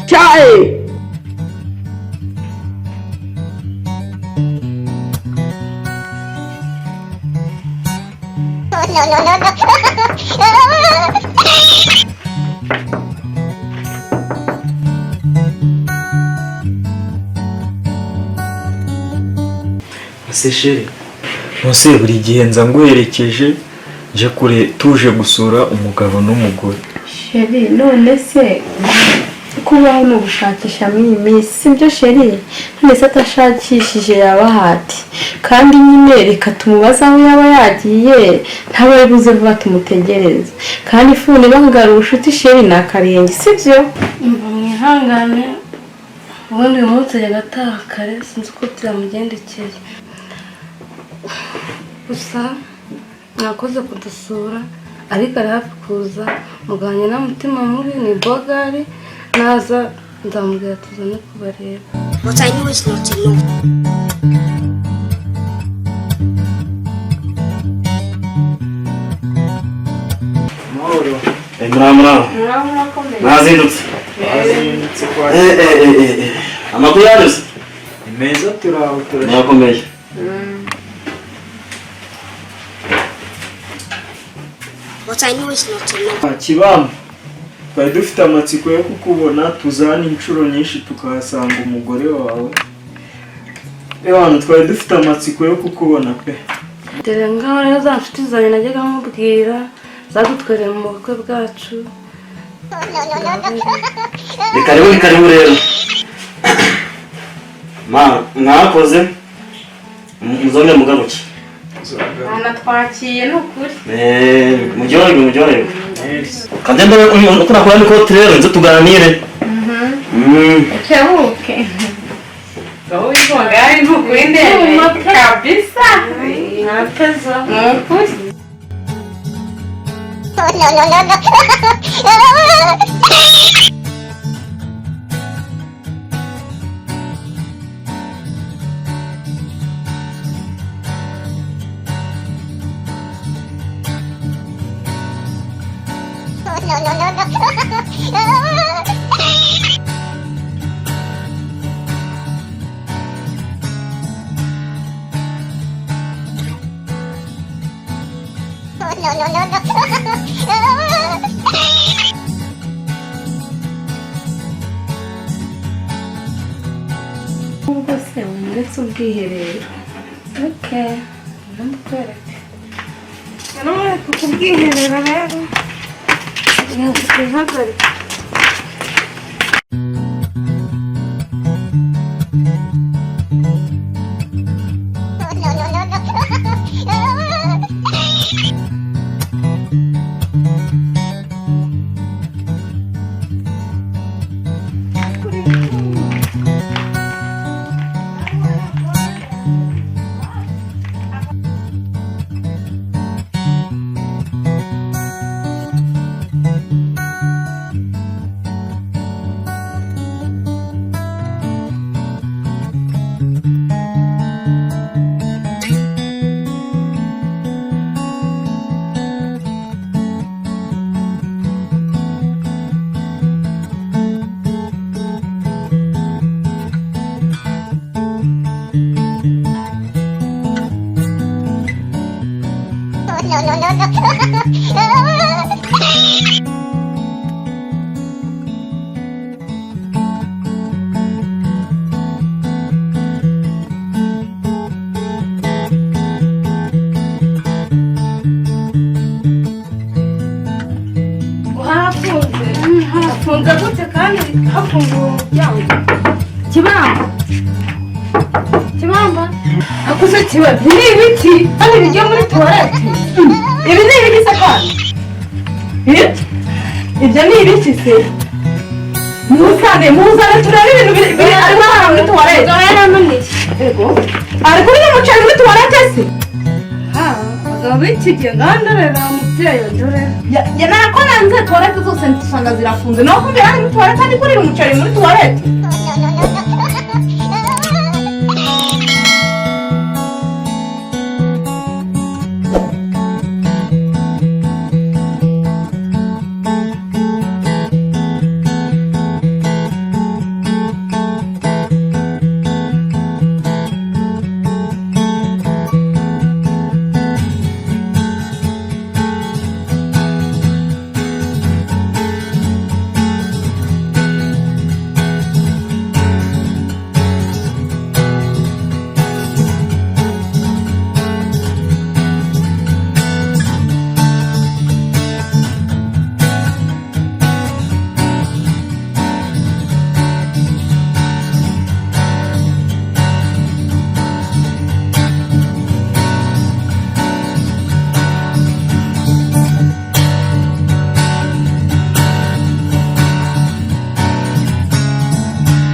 Chai! Ase chérie, nose buri gihe nza nguherekeje nje kure tuje gusura umugabo n'umugore. Chérie, none se kubaho no gushakisha mimi sibyo chérie, none se atashakishije yabahati kandi nyine reka tumubaza aho yaba yagiye ntabaye buze vuba tumutegereze kandi ifuni bahagara ubushuti chérie nakarenge sibyo mwihangane ubundi umunsi yagataha kare sinzi ko byamugendekeye gusa nakoze kudusura ariko ari hafi kuza muganye na mutima mubi ni bogari naza ndamubwira tuzane kubareba. What I know is not enough. Nazindutse. Amakuru yaruze. Imeza turaho Akomeje. What I know is not enough. Kibamba. Twari dufite amatsiko yo kukubona tuzana inshuro nyinshi tukahasanga umugore wawe. Ewana twari dufite amatsiko yo kukubona pe. Dore ngaho rero za nshuti zawe najyaga mubwira zadutwereye mu bukwe bwacu. Ni karibu rero. Mwakoze muzongera mugaruke. Ana twakiye nukuri. Mujyorebe. Kandi ndabe uko nakora niko rero nzo tuganire. Kebuke. Gaho igongari ntukwende kabisa. Nateza. Nukuri. Ubose ndetse ubwiherero. Okay. Ndamukwereka. None kubwiherero rero. Yahagarika. Funga gute kandi hafungura umuryango. Kibamba. Akoze kiba ni ibiti kandi bijya muri toilette. Ibi ni ibiti sakana. Ibyo ni ibiti se. Muzane turare ibintu biri arimo muri toilette. Toilette none. Ego. Ari kuri umuceri muri toilette se. Abiki ngandorera muteye ndore. Ya nako nanze toilette zose nsanga zirafunze. No kumbe ari muri toilette kandi kuri umuceri muri toilette.